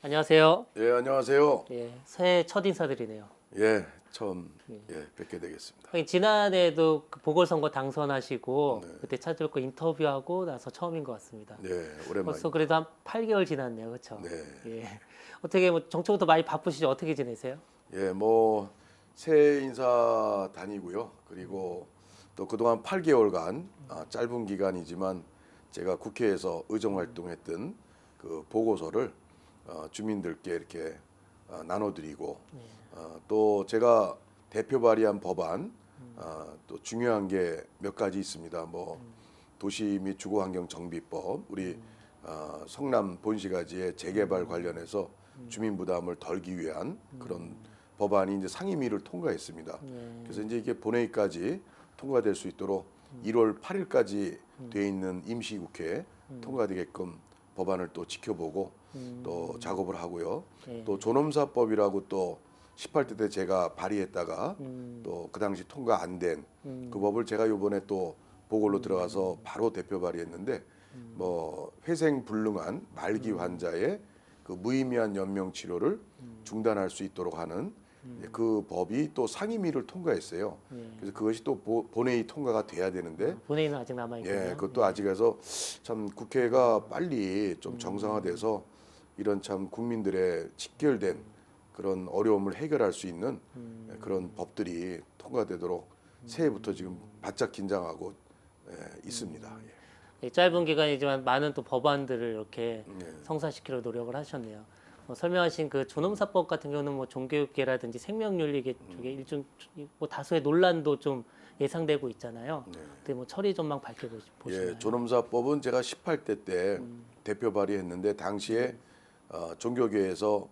안녕하세요. 예, 안녕하세요. 예, 새해 첫 인사드리네요. 예, 처음 뵙게 되겠습니다. 하긴 지난해에도 그 보궐선거 당선하시고 네. 그때 찾아뵙고 인터뷰하고 나서 처음인 것 같습니다. 네, 오랜만입니다. 벌써 그래도 한 8개월 지났네요, 그렇죠? 네. 예. 어떻게 뭐 정치부터 많이 바쁘시죠? 어떻게 지내세요? 예, 뭐 새해 인사 다니고요. 그리고 또 그동안 8개월간 짧은 기간이지만 제가 국회에서 의정 활동했던 그 보고서를 주민들께 이렇게 나눠드리고 또 제가 대표 발의한 법안 또 중요한 게 몇 가지 있습니다. 뭐 도시 및 주거환경 정비법, 우리 성남 본시가지의 재개발 관련해서 주민 부담을 덜기 위한 그런 법안이 이제 상임위를 통과했습니다. 그래서 이제 이게 본회의까지 통과될 수 있도록 1월 8일까지 돼 있는 임시국회 통과되게끔 법안을 또 지켜보고 또 작업을 하고요. 예. 또 존엄사법이라고 또 18대 때 제가 발의했다가 또 그 당시 통과 안 된 그 법을 제가 이번에 또 보궐로 들어가서 바로 대표 발의했는데 뭐 회생불능한 말기 환자의 그 무의미한 연명 치료를 중단할 수 있도록 하는 그 법이 또 상임위를 통과했어요. 그래서 그것이 또 본회의 통과가 돼야 되는데 본회의는 아직 남아있군요. 예, 그것도 아직에서 참 국회가 빨리 좀 정상화돼서 이런 참 국민들의 직결된 그런 어려움을 해결할 수 있는 그런 법들이 통과되도록 새해부터 지금 바짝 긴장하고 있습니다. 예. 예, 짧은 기간이지만 많은 또 법안들을 이렇게 예. 성사시키려 노력을 하셨네요. 설명하신 그 존엄사법 같은 경우는 뭐 종교육계라든지 생명윤리 쪽에 일종 뭐 다수의 논란도 좀 예상되고 있잖아요. 네. 근데 뭐 처리 전망 밝혀보시나요? 예, 존엄사법은 제가 18대 때 대표 발의했는데 당시에 종교계에서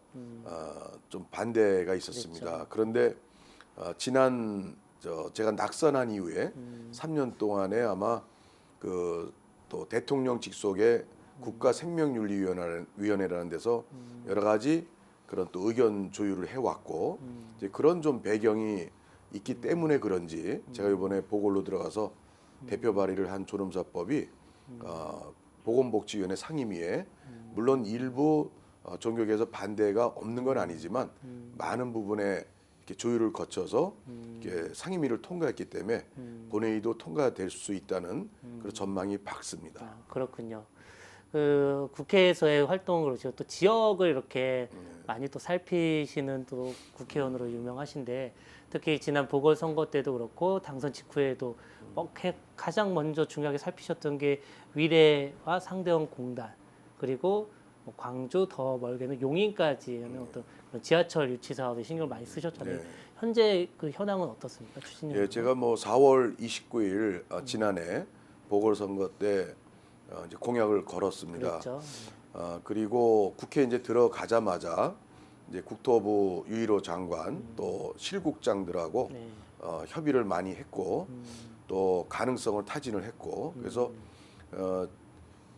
좀 반대가 있었습니다. 그랬죠. 그런데 지난 제가 낙선한 이후에 3년 동안에 아마 그 또 대통령 직속의 국가생명윤리위원회라는 데서 여러 가지 그런 또 의견 조율을 해왔고 이제 그런 좀 배경이 있기 때문에 그런지 제가 이번에 보궐로 들어가서 대표 발의를 한 존엄사법이 보건복지위원회 상임위에 물론 일부 종교계에서 반대가 없는 건 아니지만 많은 부분에 이렇게 조율을 거쳐서 이렇게 상임위를 통과했기 때문에 본회의도 통과될 수 있다는 그런 전망이 밝습니다. 아, 그렇군요. 그 국회에서의 활동을 그러시고 또 지역을 이렇게 많이 또 살피시는 또 국회의원으로 유명하신데 특히 지난 보궐선거 때도 그렇고 당선 직후에도 가장 먼저 중요하게 살피셨던 게 위례와 상대원 공단 그리고 뭐 광주 더 멀게는 용인까지 하는 어떤 그런 지하철 유치 사업에 신경을 많이 쓰셨잖아요. 네. 현재 그 현황은 어떻습니까, 추진력? 예, 제가 뭐 4월 29일 지난해 보궐선거 때 이제 공약을 걸었습니다. 그렇죠. 그리고 국회 이제 들어가자마자 이제 국토부 유일호 장관 또 실국장들하고 네. 협의를 많이 했고 또 가능성을 타진을 했고 그래서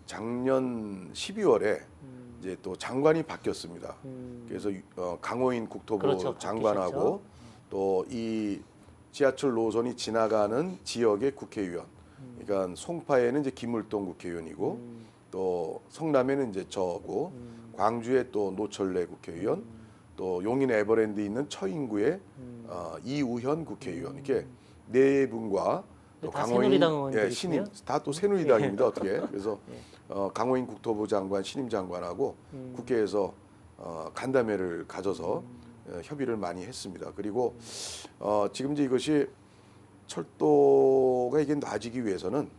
작년 12월에 이제 또 장관이 바뀌었습니다. 그래서 강호인 국토부 그렇죠, 장관하고 또 이 지하철 노선이 지나가는 지역의 국회의원, 그러니까 송파에는 이제 김을동 국회의원이고 또 성남에는 이제 저고 광주에 또 노철래 국회의원, 또 용인 에버랜드 있는 처인구에 이우현 국회의원 이렇게 네 분과 또 다 새누리당 의원들이시네요? 신임 다 또 새누리당입니다. 어떻게 그래서 강호인 국토부 장관 신임 장관하고 국회에서 간담회를 가져서 협의를 많이 했습니다. 그리고 지금 이제 이것이 철도가 이게 나아지기 위해서는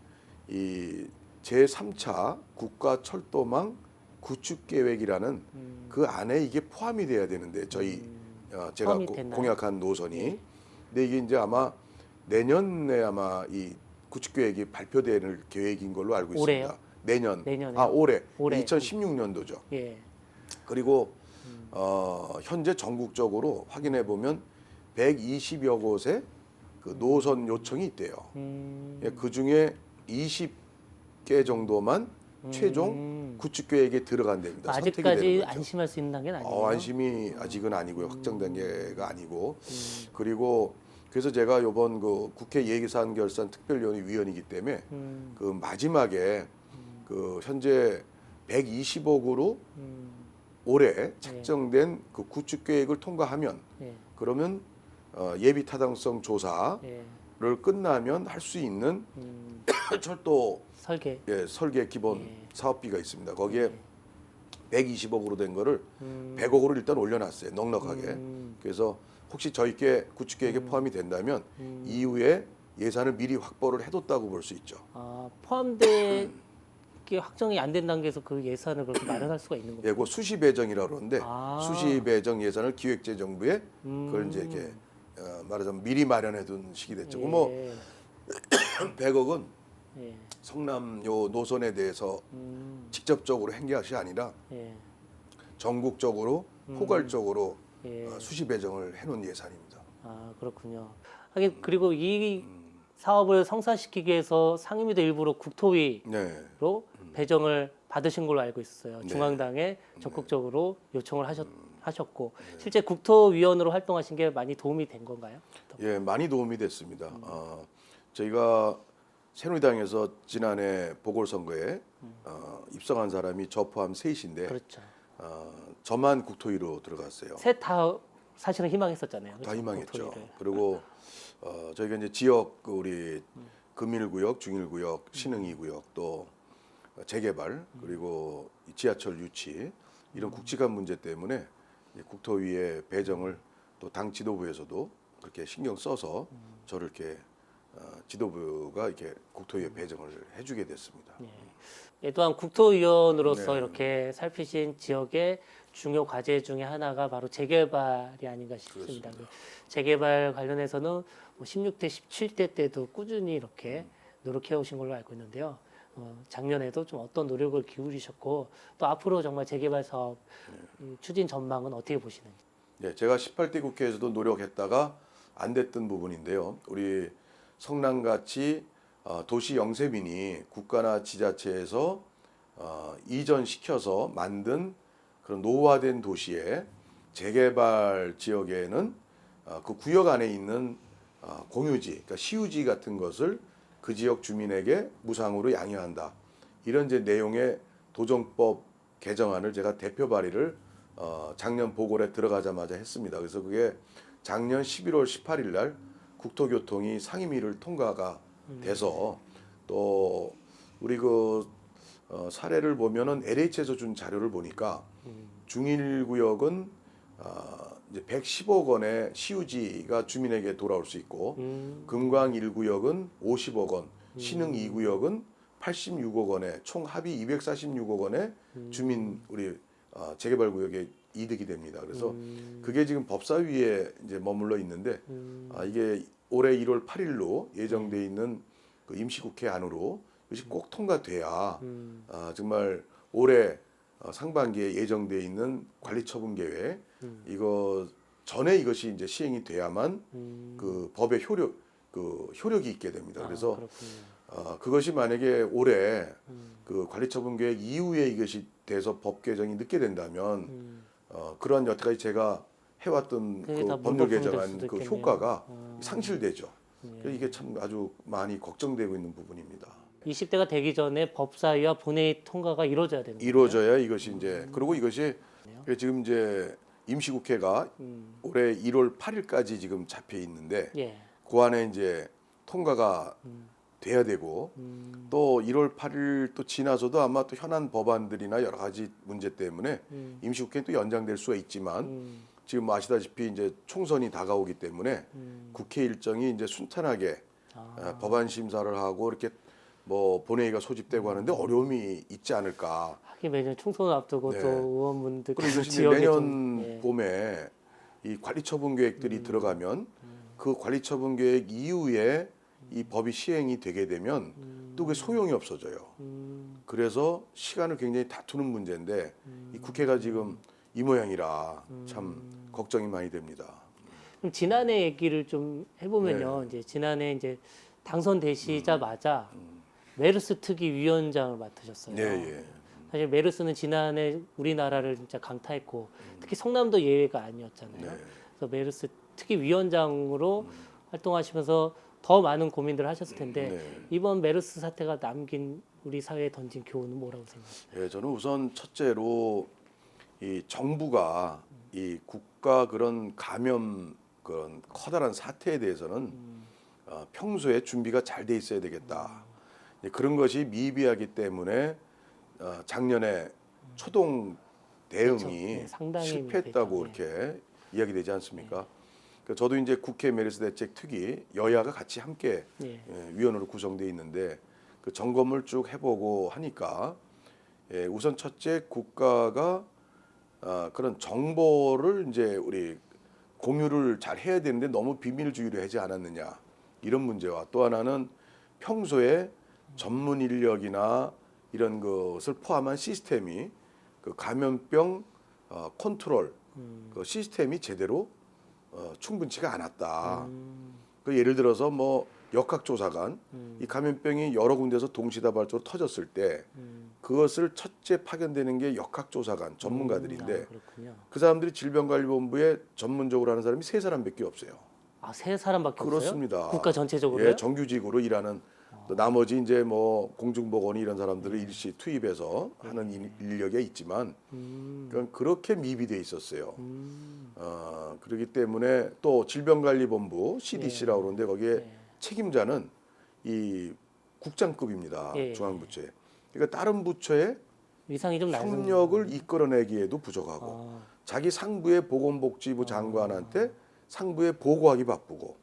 이 제3차 국가 철도망 구축 계획이라는 그 안에 이게 포함이 돼야 되는데 저희 제가 포함이 됐나요? 공약한 노선이 근데 이게 이제 아마 내년에 아마 이 구축 계획이 발표될 계획인 걸로 알고 올해요? 있습니다. 내년. 내년에? 올해. 올해. 2016년도죠. 예. 그리고 현재 전국적으로 확인해 보면 120여 곳에 그 노선 요청이 있대요. 예, 그 중에 20개 정도만 최종 구축 계획에 들어간답니다. 선택이 되는 아직까지 거죠. 안심할 수 있는 단계는 아니에요. 안심이 아직은 아니고요. 확정 단계가 아니고. 그리고 그래서 제가 이번 그 국회 예산 결산 특별위원회 위원이기 때문에 그 마지막에 그 현재 120억으로 올해 책정된 그 구축 계획을 통과하면 예. 그러면 예비 타당성 조사를 예. 끝나면 할 수 있는 철도 설계. 설계 기본 예. 사업비가 있습니다. 거기에 120억으로 된 거를 음. 100억으로 일단 올려놨어요. 넉넉하게. 음. 그래서 혹시 저희께 구축 계획에 포함이 된다면 이후에 예산을 미리 확보를 해뒀다고 볼 수 있죠. 아, 포함돼 게 확정이 안 된 단계에서 그 예산을 그렇게 마련할 수가 있는 예, 거예요. 그 수시 배정이라고 그러는데 아. 수시 배정 예산을 기획재정부에 그걸 이제 이렇게 말하자면 미리 마련해둔 식이 됐죠. 예. 뭐 100억은 예. 성남 요 노선에 대해서 음. 직접적으로 한 것이 아니라 예. 전국적으로 포괄적으로 예. 수시 배정을 해놓은 예산입니다. 아, 그렇군요. 하긴 그리고 이 사업을 성사시키기 위해서 상임위도 일부러 국토위로 네, 배정을 받으신 걸로 알고 있었어요. 네. 중앙당에 적극적으로 요청을 하셨고 실제 국토위원으로 활동하신 게 많이 도움이 된 건가요? 예, 많이 도움이 됐습니다. 저희가 새누리당에서 지난해 보궐선거에 입성한 사람이 저 포함 셋인데 그렇죠. 저만 국토위로 들어갔어요. 셋 다 사실은 희망했었잖아요. 다 그렇죠? 희망했죠. 국토위를. 그리고 저희가 이제 지역 그 우리 금일구역, 중일구역, 신흥이구역 또 재개발 그리고 이 지하철 유치 이런 굵직한 문제 때문에 이 국토위의 배정을 또 당 지도부에서도 그렇게 신경 써서 저를 이렇게 지도부가 이렇게 국토위에 배정을 해주게 됐습니다. 예, 또한 국토위원으로서 네. 이렇게 살피신 지역의 중요 과제 중에 하나가 바로 재개발이 아닌가 싶습니다. 그렇습니다. 재개발 관련해서는 뭐 16대, 17대 때도 꾸준히 이렇게 노력해 오신 걸로 알고 있는데요. 작년에도 좀 어떤 노력을 기울이셨고 또 앞으로 정말 재개발 사업 추진 전망은 어떻게 보시는지? 네, 제가 18대 국회에서도 노력했다가 안 됐던 부분인데요. 우리 성남같이 도시 영세민이 국가나 지자체에서 이전시켜서 만든 그런 노후화된 도시의 재개발 지역에는 그 구역 안에 있는 공유지, 그러니까 시유지 같은 것을 그 지역 주민에게 무상으로 양해한다. 이런 이제 내용의 도정법 개정안을 제가 대표 발의를 작년 보궐에 들어가자마자 했습니다. 그래서 그게 작년 11월 18일 날 국토교통이 상임위를 통과가 돼서 또 우리 그 사례를 보면은 LH에서 준 자료를 보니까 중일구역은 이제 110억 원의 시유지가 주민에게 돌아올 수 있고 금광 1구역은 50억 원, 신흥 2구역은 86억 원의 총 합의 246억 원의 주민 우리 재개발 구역에 이득이 됩니다. 그래서 그게 지금 법사위에 이제 머물러 있는데 이게 올해 1월 8일로 예정돼 있는 그 임시국회 안으로 이것이 꼭 통과돼야 정말 올해 상반기에 예정돼 있는 관리처분 계획 이거 전에 이것이 이제 시행이 돼야만 그 법의 효력이 있게 됩니다. 그래서 그것이 만약에 올해 그 관리처분 계획 이후에 이것이 돼서 법 개정이 늦게 된다면 그런 여태까지 제가 해왔던 그게 그 다 법률 문제될 개정안 수도 그 있겠네요. 효과가 상실되죠. 그래서 이게 참 아주 많이 걱정되고 있는 부분입니다. 20대가 되기 전에 법사위와 본회의 통과가 이루어져야 되는 거예요. 이루어져야 이것이 이제 그리고 이것이 지금 이제 임시국회가 올해 1월 8일까지 지금 잡혀 있는데 예. 그 안에 이제 통과가 돼야 되고 또 1월 8일 또 지나서도 아마 또 현안 법안들이나 여러 가지 문제 때문에 임시국회는 또 연장될 수가 있지만 지금 아시다시피 이제 총선이 다가오기 때문에 국회 일정이 이제 순탄하게 법안 심사를 하고 이렇게 뭐 본회의가 소집되고 하는데 어려움이 있지 않을까. 하긴 매년 총선을 앞두고 네. 또 의원분들 그리고 이것이 이제 지역에 내년 좀, 예. 봄에 이 관리처분 계획들이 들어가면 그 관리처분 계획 이후에 이 법이 시행이 되게 되면 또 그게 소용이 없어져요. 그래서 시간을 굉장히 다투는 문제인데 이 국회가 지금 이 모양이라 참 걱정이 많이 됩니다. 그럼 지난해 얘기를 좀 해보면요. 네. 이제 지난해 이제 당선되시자마자 메르스 특위 위원장을 맡으셨어요. 예, 예. 사실 메르스는 지난해 우리나라를 진짜 강타했고 특히 성남도 예외가 아니었잖아요. 네. 그래서 메르스 특위 위원장으로 활동하시면서 더 많은 고민들을 하셨을 텐데 네. 이번 메르스 사태가 남긴 우리 사회에 던진 교훈은 뭐라고 생각하세요? 예, 저는 우선 첫째로 이 정부가 이 국가 그런 감염 그런 커다란 사태에 대해서는 평소에 준비가 잘 돼 있어야 되겠다. 그런 것이 미비하기 때문에 작년에 초동 대응이 그렇죠. 네, 상당히 실패했다고 미비했죠. 이렇게 이야기되지 않습니까? 저도 이제 국회 메르스 대책 특위 여야가 같이 함께 예. 위원으로 구성돼 있는데 그 점검을 쭉 해보고 하니까 우선 첫째 국가가 그런 정보를 이제 우리 공유를 잘 해야 되는데 너무 비밀주의로 하지 않았느냐 이런 문제와 또 하나는 평소에 전문 인력이나 이런 것을 포함한 시스템이 그 감염병 컨트롤 그 시스템이 제대로 충분치가 않았다. 그 예를 들어서 뭐 역학조사관 이 감염병이 여러 군데서 동시다발적으로 터졌을 때 그것을 첫째 파견되는 게 역학조사관 전문가들인데 그렇군요. 그 사람들이 질병관리본부에 전문적으로 하는 사람이 3사람밖에 없어요. 아, 3사람밖에 그렇습니다. 없어요? 국가 전체적으로요? 예, 정규직으로 일하는 또 나머지 이제 뭐 공중보건이 이런 사람들을 일시 투입해서 하는 인력이 있지만 그건 그렇게 미비돼 있었어요. 그렇기 때문에 또 질병관리본부 CDC라고 그러는데 거기에 책임자는 이 국장급입니다. 예. 중앙부처에. 그러니까 다른 부처에 위상이 좀 낮은. 협력을 이끌어내기에도 부족하고 자기 상부의 보건복지부 장관한테 상부에 보고하기 바쁘고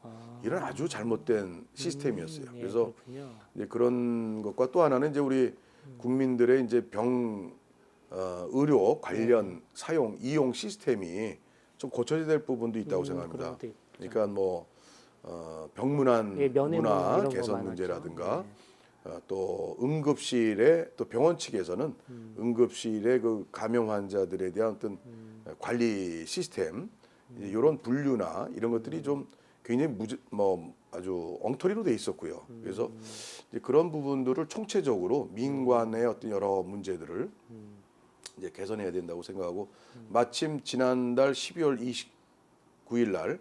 이런 아주 잘못된 시스템이었어요. 예, 그래서 그렇군요. 이제 그런 것과 또 하나는 이제 우리 국민들의 이제 의료 관련 사용 이용 시스템이 좀 고쳐져야 될 부분도 있다고 생각합니다. 그런 것도 있죠. 그러니까 뭐 병문안 예, 면회 문화 이런 거 개선 많았죠. 문제라든가 네. 또 응급실에 또 병원 측에서는 응급실의 그 감염 환자들에 대한 어떤 관리 시스템 이런 분류나 이런 것들이 좀 굉장히 뭐 아주 엉터리로 돼 있었고요. 그래서 이제 그런 부분들을 총체적으로 민관의 어떤 여러 문제들을 이제 개선해야 된다고 생각하고 마침 지난달 12월 29일 날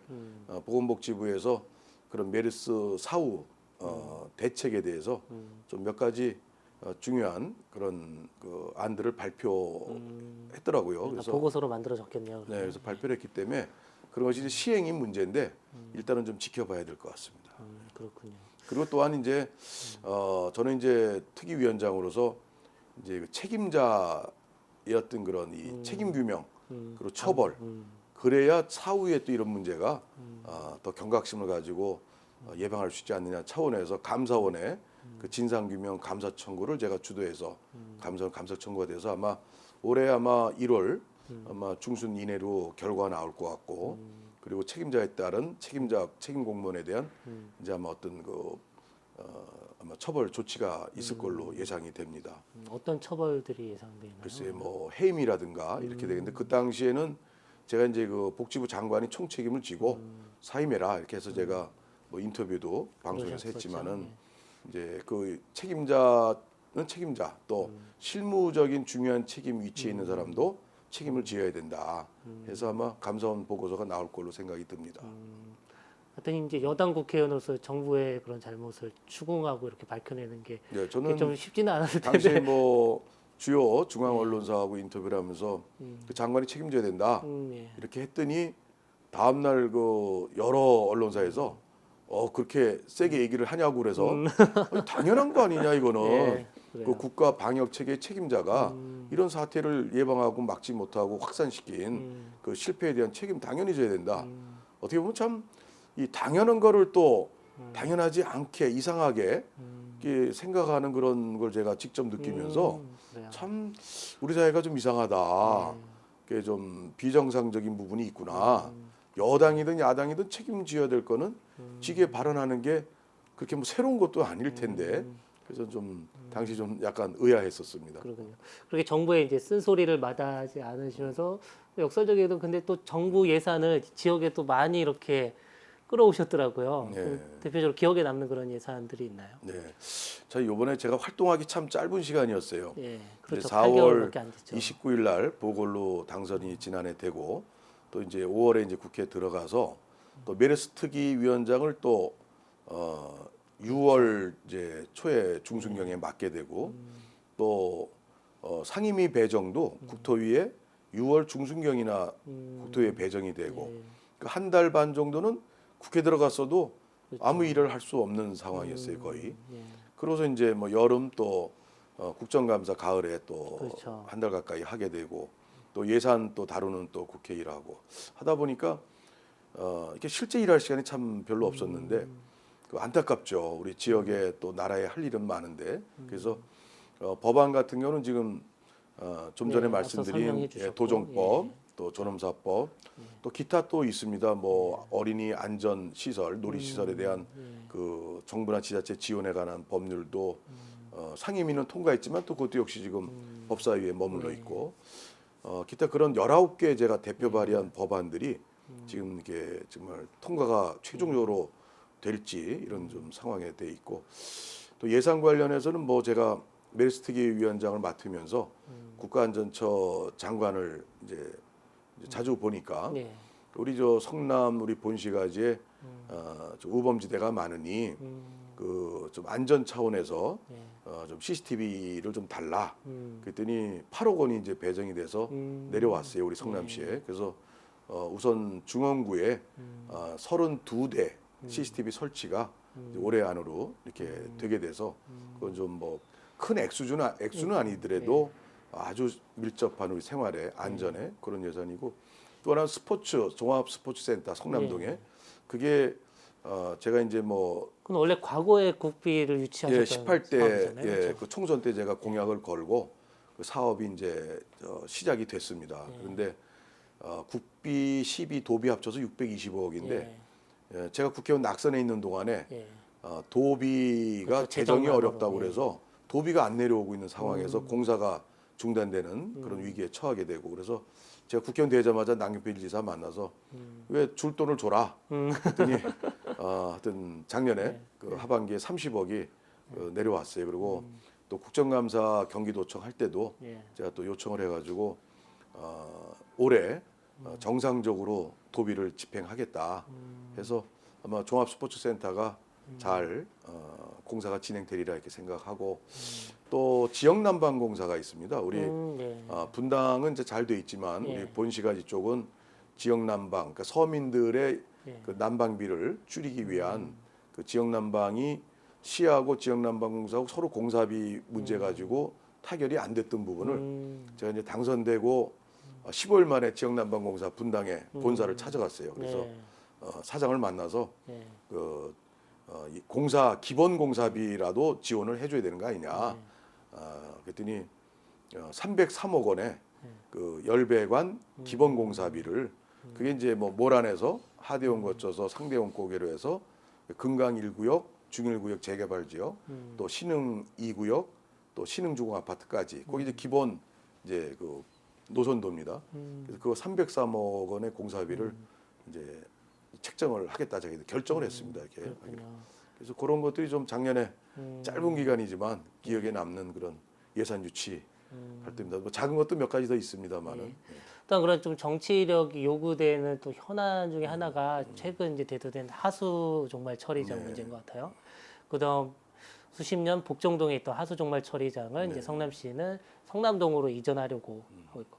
보건복지부에서 그런 메르스 사후 대책에 대해서 좀 몇 가지 중요한 그런 그 안들을 발표했더라고요. 그래서 보고서로 만들어졌겠네요. 네, 그래서 발표를 했기 때문에 그런 것이 이제 시행이 문제인데 일단은 좀 지켜봐야 될 것 같습니다. 그렇군요. 그리고 또한 이제 저는 이제 특위위원장으로서 이제 그 책임자였던 그런 이 책임 규명 그리고 처벌 그래야 사후에 또 이런 문제가 더 경각심을 가지고 예방할 수 있지 않느냐 차원에서 감사원의 그 진상규명 감사 청구를 제가 주도해서 감사 청구가 돼서 아마 올해 아마 1월 아마 중순 이내로 결과가 나올 것 같고 그리고 책임자에 따른 책임 공무원에 대한 이제 아마 어떤 그 아마 처벌 조치가 있을 걸로 예상이 됩니다. 어떤 처벌들이 예상되나요? 글쎄 뭐 해임이라든가 이렇게 되겠는데 그 당시에는 제가 이제 그 복지부 장관이 총책임을 지고 사임해라 이렇게 해서 제가 뭐 인터뷰도 방송에서 그러셨었죠. 했지만은 이제 그 책임자는 책임자 또 실무적인 중요한 책임 위치에 있는 사람도 책임을 지어야 된다. 해서 아마 감사원 보고서가 나올 걸로 생각이 듭니다. 하여튼 이제 여당 국회의원으로서 정부의 그런 잘못을 추궁하고 이렇게 밝혀내는 게 네, 저는 좀 쉽지는 않았을 당시에 텐데. 뭐 주요 중앙 언론사하고 인터뷰를 하면서 그 장관이 책임져야 된다 예. 이렇게 했더니 다음 날 그 여러 언론사에서 그렇게 세게 얘기를 하냐고 그래서 아니, 당연한 거 아니냐 이거는 예, 그 그래요. 국가 방역 체계 책임자가 이런 사태를 예방하고 막지 못하고 확산시킨 그 실패에 대한 책임 당연히 져야 된다. 어떻게 보면 참 이 당연한 거를 또 당연하지 않게 이상하게 이렇게 생각하는 그런 걸 제가 직접 느끼면서 그래요. 참 우리 사회가 좀 이상하다. 그게 좀 비정상적인 부분이 있구나. 여당이든 야당이든 책임져야 될 거는 지게 발언하는 게 그렇게 뭐 새로운 것도 아닐 텐데 그래서 좀 당시 좀 약간 의아했었습니다. 그렇군요. 그렇게 정부의 이제 쓴소리를 마다하지 않으시면서 역설적에도 근데 또 정부 예산을 지역에 또 많이 이렇게 끌어오셨더라고요. 네. 좀 대표적으로 기억에 남는 그런 예산들이 있나요? 네, 자 이번에 제가 활동하기 참 짧은 시간이었어요. 예, 그렇죠. 이제 4월 8개월밖에 안 됐죠. 29일 날 보궐로 당선이 지난해 되고 또 이제 5월에 이제 국회에 들어가서 또 메르스 특위 위원장을 또 6월 이제 초에 중순경에 맡게 되고 또 상임위 배정도 국토위에 6월 중순경이나 국토에 배정이 되고 예. 그 한 달 반 정도는 국회 들어갔어도 그렇죠. 아무 일을 할 수 없는 상황이었어요 거의. 예. 그러고서 이제 뭐 여름 또 국정감사 가을에 또 그렇죠. 한 달 가까이 하게 되고 또 예산 또 다루는 또 국회 일하고 하다 보니까 이렇게 실제 일할 시간이 참 별로 없었는데 그 안타깝죠. 우리 지역에 또 나라에 할 일은 많은데 그래서 법안 같은 경우는 지금 좀 전에 네, 앞서 설명해 말씀드린 주셨고, 도정법 예. 또 존엄사법 또 기타 또 있습니다. 뭐 어린이 안전 시설, 놀이 시설에 대한 그 정부나 지자체 지원에 관한 법률도 상임위는 통과했지만 또 그것도 역시 지금 법사위에 머물러 있고 기타 그런 19개 제가 대표 발의한 법안들이 지금 이게 정말 통과가 최종적으로 될지 이런 좀 상황에 돼 있고 또 예산 관련해서는 뭐 제가 메리스트기 위원장을 맡으면서 국가안전처 장관을 이제 자주 보니까 네. 우리 저 성남 우리 본시가지에 좀 우범지대가 많으니 그 좀 안전 차원에서 네. 좀 CCTV를 좀 달라. 음. 그랬더니 8억 원이 이제 배정이 돼서 내려왔어요 우리 성남시에. 그래서 우선 중원구에 32대 CCTV 설치가 이제 올해 안으로 이렇게 되게 돼서 그건 좀 뭐 큰 액수는 아니더라도 아주 밀접한 우리 생활에 안전에 그런 예산이고 또 하나는 스포츠 종합 스포츠센터 성남동에 그게 제가 이제 뭐 그럼 원래 과거에 국비를 유치하셨던 18대 사업이잖아요. 그렇죠? 그 총선 때 제가 공약을 걸고 그 사업이 이제 시작이 됐습니다. 그런데 국비, 시비, 도비 합쳐서 620억인데 예. 제가 국회의원 낙선에 있는 동안에 예. 도비가 그렇죠. 재정이 재정난으로, 어렵다고 예. 그래서 도비가 안 내려오고 있는 상황에서 공사가 중단되는 그런 위기에 처하게 되고 그래서 제가 국회의원 되자마자 남경필 지사 만나서 왜 줄 돈을 줘라 그랬더니 하여튼 작년에 그 하반기에 30억이 내려왔어요. 그리고 또 국정감사 경기도청 할 때도 예. 제가 또 요청을 해가지고 올해 정상적으로 도비를 집행하겠다 해서 아마 종합스포츠센터가 잘 공사가 진행되리라 이렇게 생각하고 또 지역 난방 공사가 있습니다. 우리 네. 분당은 이제 잘 돼 있지만 예. 우리 본시가지 쪽은 지역 난방, 그러니까 서민들의 예. 그 난방비를 줄이기 위한 그 지역 난방이 시하고 지역 난방 공사하고 서로 공사비 문제 가지고 타결이 안 됐던 부분을 제가 이제 당선되고 15일 만에 지역 난방 공사 분당에 본사를 찾아갔어요. 그래서 네. 사장을 만나서 네. 이 공사 기본 공사비라도 지원을 해줘야 되는 거 아니냐. 그랬더니 303억 원에 그 열배관 기본 공사비를 그게 이제 뭐 모란에서 하대원 거쳐서 상대원 고개로 해서 금강 1구역, 중일 1구역 재개발 지역, 또 신흥 2구역, 또 신흥 주공 아파트까지 거기 이제 기본 이제 그 노선도입니다. 그래서 그 303억 원의 공사비를 이제 책정을 하겠다 저희 결정을 했습니다. 이렇게. 그렇군요. 그래서 그런 것들이 좀 작년에 짧은 기간이지만 기억에 남는 그런 예산 유치 활동입니다. 뭐 작은 것도 몇 가지 더 있습니다만은. 일단 그런 좀 정치력이 요구되는 또 현안 중에 하나가 최근 이제 대두된 하수 종말 처리장 문제인 것 같아요. 그다음 수십 년 복정동에 있던 하수 종말 처리장을 이제 성남시는 성남동으로 이전하려고 하고 있고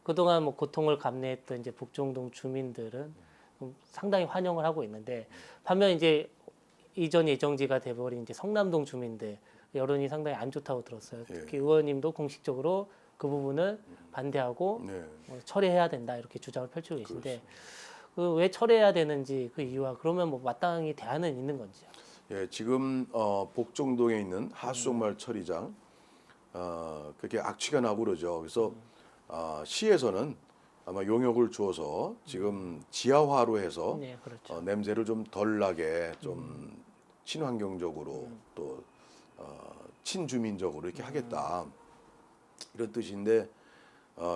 그동안 뭐 고통을 감내했던 이제 복정동 주민들은 좀 상당히 환영을 하고 있는데 반면 이제 이전 예정지가 돼버린 이제 성남동 주민들 여론이 상당히 안 좋다고 들었어요. 특히 의원님도 공식적으로 그 부분을 반대하고 네. 처리해야 된다 이렇게 주장을 펼치고 계신데 그 왜 처리해야 되는지 그 이유와 그러면 뭐 마땅히 대안은 있는 건지요? 예, 지금 복정동에 있는 하수종말 처리장 그렇게 악취가 나고 그러죠. 그래서 시에서는 아마 용역을 주어서 지금 지하화로 해서 네, 그렇죠. 냄새를 좀 덜 나게 좀 친환경적으로 또 친주민적으로 이렇게 하겠다 이런 뜻인데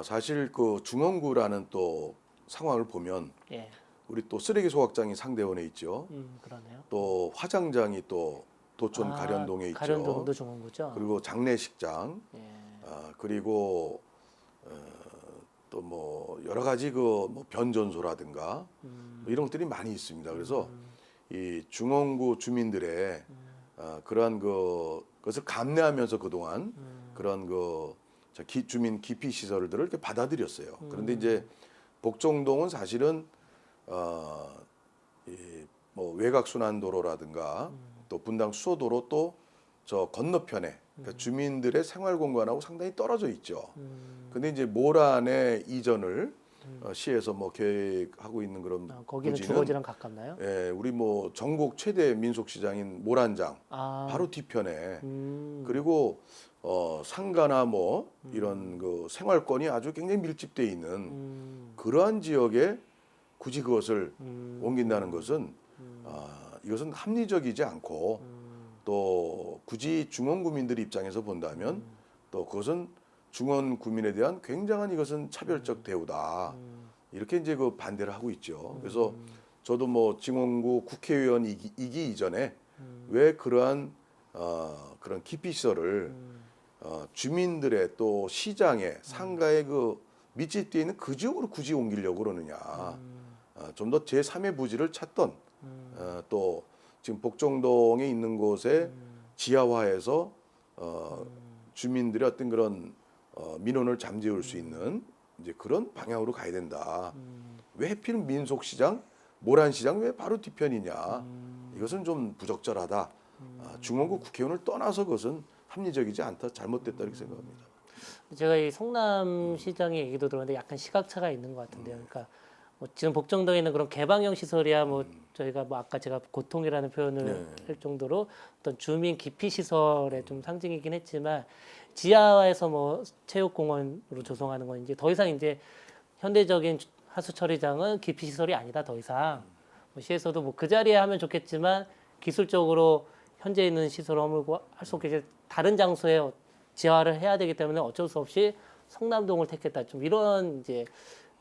사실 그 중원구라는 또 상황을 보면 예, 우리 또 쓰레기 소각장이 상대원에 있죠. 그러네요. 또 화장장이 또 도촌 가련동에 있죠. 가련동도 중원구죠. 그리고 장례식장, 예, 그리고 또 뭐 여러 가지 그 뭐 변전소라든가 뭐 이런 것들이 많이 있습니다. 그래서 이 중원구 주민들의 그러한 그것을 감내하면서 그동안 그런 그 주민 기피 시설들을 이렇게 받아들였어요. 그런데 이제 복정동은 사실은 뭐 외곽순환도로라든가 또 분당 수소도로 또 저 건너편에 그러니까 주민들의 생활 공간하고 상당히 떨어져 있죠. 근데 이제 모란의 이전을 시에서 뭐 계획하고 있는 그런 거기는 부지는 주거지랑 가깝나요? 예, 우리 뭐 전국 최대 민속시장인 모란장 아, 바로 뒤편에 그리고 상가나 뭐 이런 그 생활권이 아주 굉장히 밀집돼 있는 그러한 지역에 굳이 그것을 옮긴다는 것은 이것은 합리적이지 않고 또 굳이 중원 구민들 입장에서 본다면 또 그것은 중원 구민에 대한 굉장한 이것은 차별적 대우다. 이렇게 이제 그 반대를 하고 있죠. 그래서 저도 뭐 증원구 국회의원이기 이전에 왜 그러한 그런 기피 시설을 주민들의 또 시장의 상가의 그 밑집되어 있는 그 지역으로 굳이 옮기려고 그러느냐. 좀 더 제3의 부지를 찾던 또 지금 복정동에 있는 곳에 지하화해서 주민들의 어떤 그런 민원을 잠재울 수 있는 이제 그런 방향으로 가야 된다. 왜 하필 민속시장, 모란시장 왜 바로 뒤편이냐? 이것은 좀 부적절하다. 중원구 국회의원을 떠나서 그것은 합리적이지 않다, 잘못됐다 이렇게 생각합니다. 제가 이 성남시장의 얘기도 들었는데 약간 시각차가 있는 것 같은데요. 그러니까 뭐 지금 복정동에 있는 그런 개방형 시설이야 뭐 저희가 뭐 아까 제가 고통이라는 표현을 네. 할 정도로 어떤 주민 기피 시설의 좀 상징이긴 했지만 지하에서 뭐 체육공원으로 조성하는 건 이제 더 이상 이제 현대적인 하수 처리장은 기피 시설이 아니다 더 이상 뭐 시에서도 뭐 그 자리에 하면 좋겠지만 기술적으로 현재 있는 시설을 허물고 할 수 없게 이제 다른 장소에 지하화를 해야 되기 때문에 어쩔 수 없이 성남동을 택했다 좀 이런 이제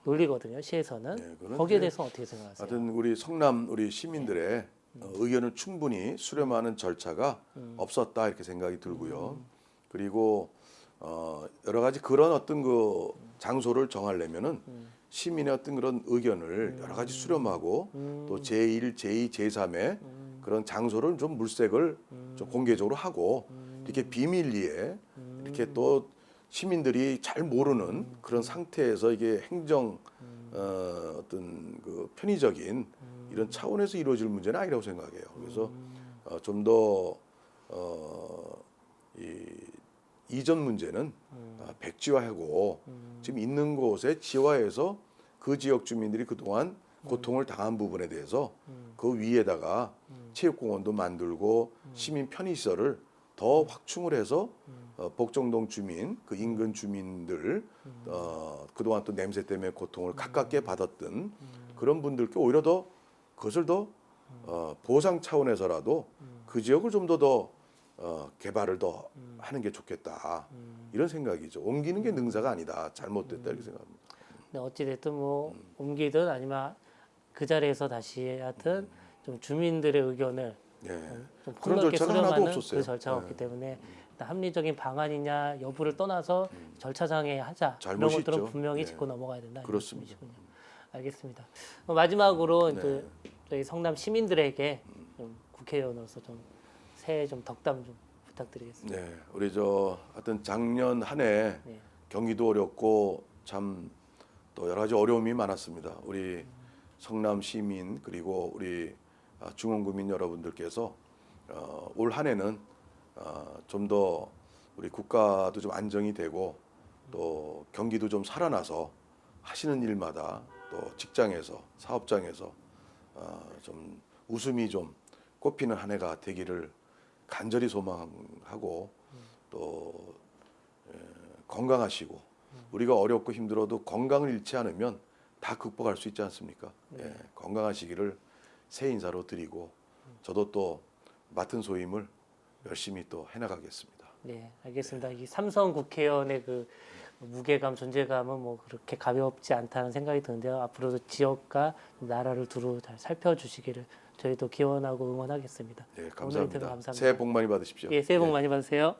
논리거든요 시에서는. 네, 그건 거기에 이제 대해서 어떻게 생각하세요? 하여튼 우리 성남 우리 시민들의 의견을 충분히 수렴하는 절차가 없었다 이렇게 생각이 들고요. 그리고 여러 가지 그런 어떤 그 장소를 정하려면은 시민의 어떤 그런 의견을 여러 가지 수렴하고 또 제1, 제2, 제3의 그런 장소를 좀 물색을 좀 공개적으로 하고 이렇게 비밀리에 이렇게 또 시민들이 잘 모르는 그런 상태에서 이게 행정 어떤 그 편의적인 이런 차원에서 이루어질 문제는 아니라고 생각해요. 그래서 좀 더 이전 문제는 백지화하고 지금 있는 곳에 지화해서 그 지역 주민들이 그동안 고통을 당한 부분에 대해서 그 위에다가 체육공원도 만들고 시민 편의시설을 더 확충을 해서 복정동 주민, 그 인근 주민들 그동안 또 냄새 때문에 고통을 가깝게 받았던 그런 분들께 오히려 더 그것을 더 보상 차원에서라도 그 지역을 좀 더 개발을 더 하는 게 좋겠다 이런 생각이죠. 옮기는 게 능사가 아니다, 잘못됐다 이렇게 생각합니다. 근데 어찌 됐든 뭐 옮기든 아니면 그 자리에서 다시 하여튼 좀 주민들의 의견을 예. 좀 그런 폭넓게 절차가 하나도 수렴하는 없었어요. 그 절차가 네. 없기 때문에 일단 합리적인 방안이냐 여부를 떠나서 절차상에 하자 이런 잘못이 것들은 있죠. 분명히 네. 짚고 넘어가야 된다. 이런 그렇습니다. 말씀이시군요. 알겠습니다. 마지막으로 네. 이제 저희 성남 시민들에게 좀 국회의원으로서 좀 새해 좀 덕담 좀 부탁드리겠습니다. 네, 우리 저 하여튼 작년 한 해 네. 경기도 어렵고 참 또 여러 가지 어려움이 많았습니다. 우리 성남 시민 그리고 우리 중원구민 여러분들께서 올 한 해는 좀 더 우리 국가도 좀 안정이 되고 또 경기도 좀 살아나서 하시는 일마다 또 직장에서 사업장에서 좀 웃음이 좀 꽃피는 한 해가 되기를 간절히 소망하고 또 건강하시고 우리가 어렵고 힘들어도 건강을 잃지 않으면 다 극복할 수 있지 않습니까? 예, 건강하시기를 새 인사로 드리고 저도 또 맡은 소임을 열심히 또 해나가겠습니다. 네, 알겠습니다. 이 삼성 국회의원의 그 무게감, 존재감은 뭐 그렇게 가볍지 않다는 생각이 드는데요. 앞으로도 지역과 나라를 두루 잘 살펴주시기를 저희도 기원하고 응원하겠습니다. 예, 오늘 인터뷰 감사합니다. 감사합니다. 새해 복 많이 받으십시오. 예, 새해 복 많이 받으세요.